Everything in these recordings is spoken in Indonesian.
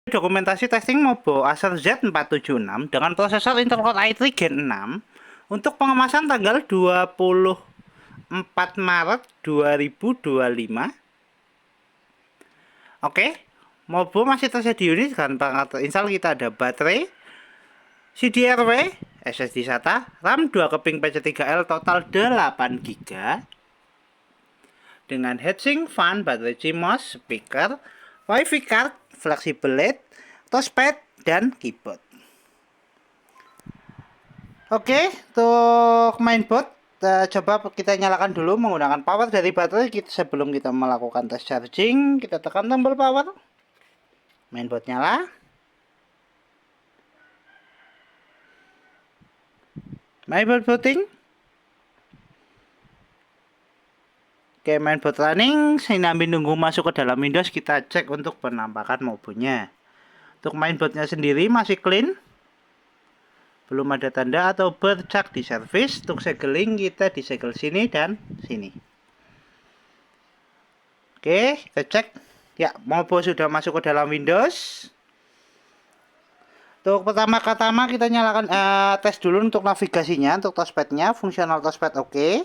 Dokumentasi testing Mobo Acer Z476 dengan prosesor Intel Core i3 Gen 6 untuk pengemasan tanggal 24 Maret 2025. Oke, Mobo masih tersedia unit dengan perangkat terinstall. Kita ada baterai, CDRW, SSD SATA, RAM 2 keping PC3L, total 8 GB dengan heatsink, fan, baterai CMOS, speaker, WiFi card, flexible LED, touchpad, dan keyboard. Oke, untuk mainboard coba kita nyalakan dulu menggunakan power dari baterai. Sebelum kita melakukan tes charging, kita tekan tombol power. Mainboard nyala. Mainboard booting. Oke, mainboard running. Sambil nunggu masuk ke dalam Windows, kita cek untuk penampakan Mobonya. Untuk mainboardnya sendiri masih clean, belum ada tanda atau bercak di servis. Untuk segeling kita disegel sini dan sini. Oke, kita cek. Ya, Mobo sudah masuk ke dalam Windows. Untuk pertama-tama kita nyalakan tes dulu untuk navigasinya. Untuk touchpadnya, fungsional touchpad oke.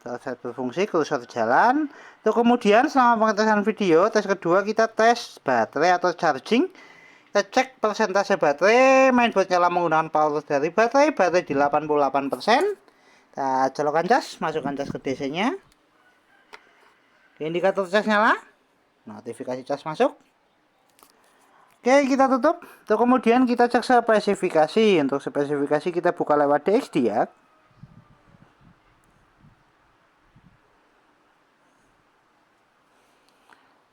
Touchpad berfungsi, kursor jalan. Untuk kemudian selama pengetesan video, tes kedua kita tes baterai atau charging. Kita cek persentase baterai. Mainboard nyala menggunakan power dari baterai di 88%. Kita colokkan cas, masukkan cas ke DC nya. Indikator cas nyala, notifikasi cas masuk. Oke, kita tutup. Untuk kemudian kita cek spesifikasi. Untuk spesifikasi kita buka lewat DXD ya.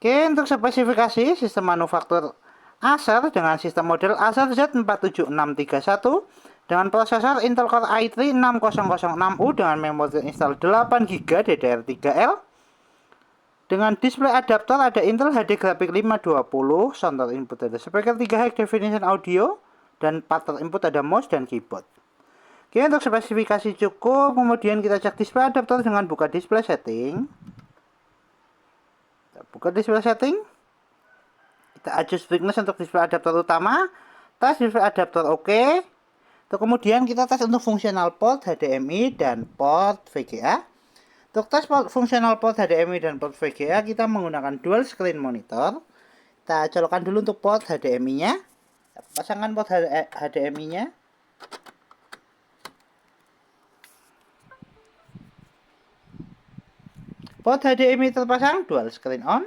Oke, untuk spesifikasi sistem manufaktur Acer dengan sistem model Acer Z47631 dengan prosesor Intel Core i3 6006U dengan memori install 8 GB DDR3L. Dengan display adaptor ada Intel HD Graphics 520, sound input ada speaker 3 high definition audio, dan partner input ada mouse dan keyboard. Oke, untuk spesifikasi cukup. Kemudian kita cek display adaptor dengan buka display setting. Kita buka display setting. Kita adjust brightness untuk display adaptor utama. Tes display adaptor oke. Untuk kemudian kita tes untuk fungsional port HDMI dan port VGA. Untuk tes fungsional port HDMI dan port VGA kita menggunakan dual screen monitor. Kita colokkan dulu untuk port HDMI-nya. Pasangkan port HDMI-nya. Port HDMI terpasang, dual screen on.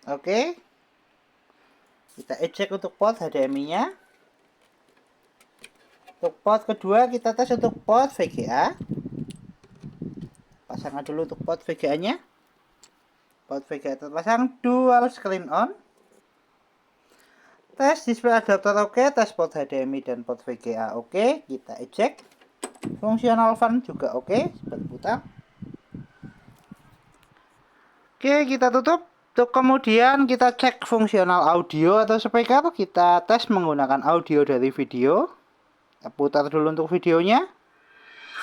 Oke. Kita eject untuk port HDMI-nya. Untuk port kedua kita tes untuk port VGA. Pasangkan dulu untuk port VGA-nya. Port VGA terpasang, dual screen on. Tes display adaptor oke, tes port HDMI dan port VGA oke. Kita eject. Fungsional fan juga oke, berputar. Oke, kita tutup. Untuk kemudian kita cek fungsional audio atau speaker. Kita tes menggunakan audio dari video. Kita putar dulu untuk videonya.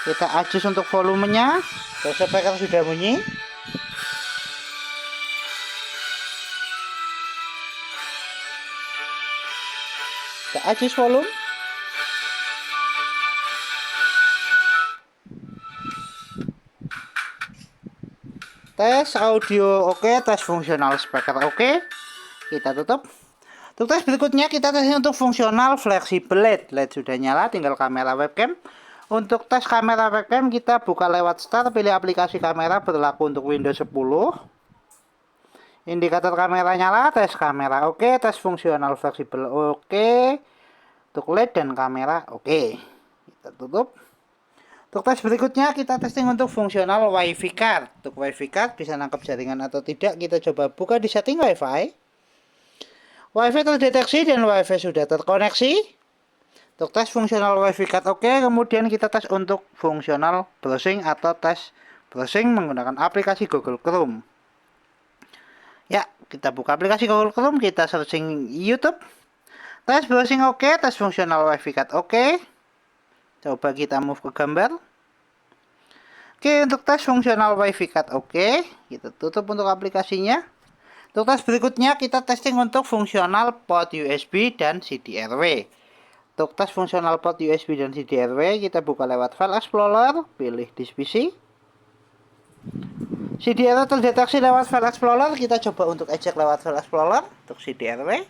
Kita adjust untuk volumenya. Terus speaker sudah bunyi. Kita adjust volume. Tes audio oke, tes fungsional speaker oke. Kita tutup. Untuk tes berikutnya kita tes untuk fungsional flexible LED. LED sudah nyala, tinggal kamera webcam. Untuk tes kamera webcam kita buka lewat start, pilih aplikasi kamera berlaku untuk Windows 10. Indikator kamera nyala, tes kamera oke, tes fungsional flexible oke. Untuk LED dan kamera oke. Kita tutup. Untuk tes berikutnya kita testing untuk fungsional WiFi card. Untuk WiFi card bisa nangkap jaringan atau tidak, kita coba buka di setting WiFi. WiFi terdeteksi dan WiFi sudah terkoneksi. Untuk tes fungsional WiFi card oke, kemudian kita tes untuk fungsional browsing atau tes browsing menggunakan aplikasi Google Chrome. Ya, kita buka aplikasi Google Chrome, kita searching YouTube. Tes browsing oke, tes fungsional WiFi card oke. Coba kita move ke gambar. Oke, untuk tes fungsional WiFi card oke. Kita tutup untuk aplikasinya. Untuk tes berikutnya kita testing untuk fungsional port USB dan CDRW. Untuk tes fungsional port USB dan CDRW kita buka lewat File Explorer, pilih Disk PC. CDRW terdeteksi lewat File Explorer, kita coba untuk eject lewat File Explorer untuk CDRW.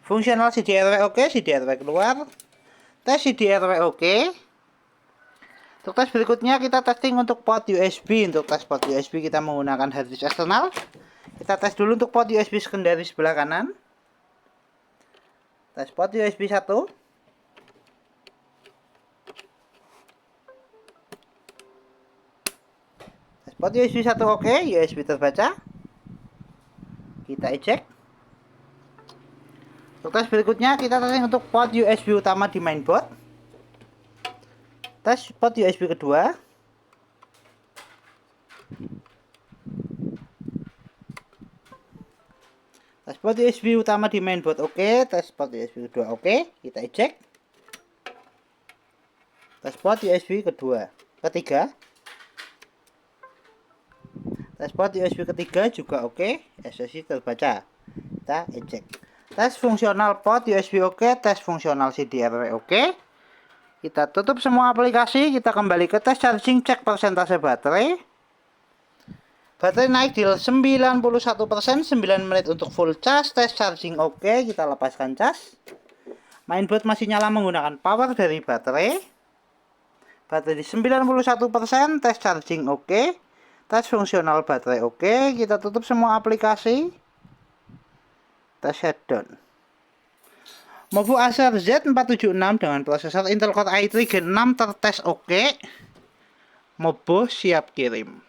Fungsional CDRW oke, CDRW keluar. Tes CDRW oke. Untuk tes berikutnya kita testing untuk port USB. Untuk tes port USB kita menggunakan hard disk eksternal. Kita tes dulu untuk port USB secondary sebelah kanan. Tes port USB 1. Tes port USB 1 oke, USB terbaca. Kita eject. Untuk tes berikutnya kita testing untuk port USB utama di mainboard. Tes port USB kedua. Tes port USB utama di mainboard oke, tes port USB kedua oke, kita eject. Tes port USB ketiga. Tes port USB ketiga juga oke, SSI terbaca. Kita eject. Tes fungsional port USB oke, tes fungsional CDRW oke. Kita tutup semua aplikasi, kita kembali ke tes charging, cek persentase baterai. Baterai naik di 91%, 9 menit untuk full charge, tes charging oke, kita lepaskan cas. Mainboard masih nyala menggunakan power dari baterai. Baterai di 91%, tes charging oke. Tes fungsional baterai oke, kita tutup semua aplikasi. Tes shutdown. Movo Acer Z476 dengan prosesor Intel Core i3 Gen 6 tertes oke. Mobo siap kirim.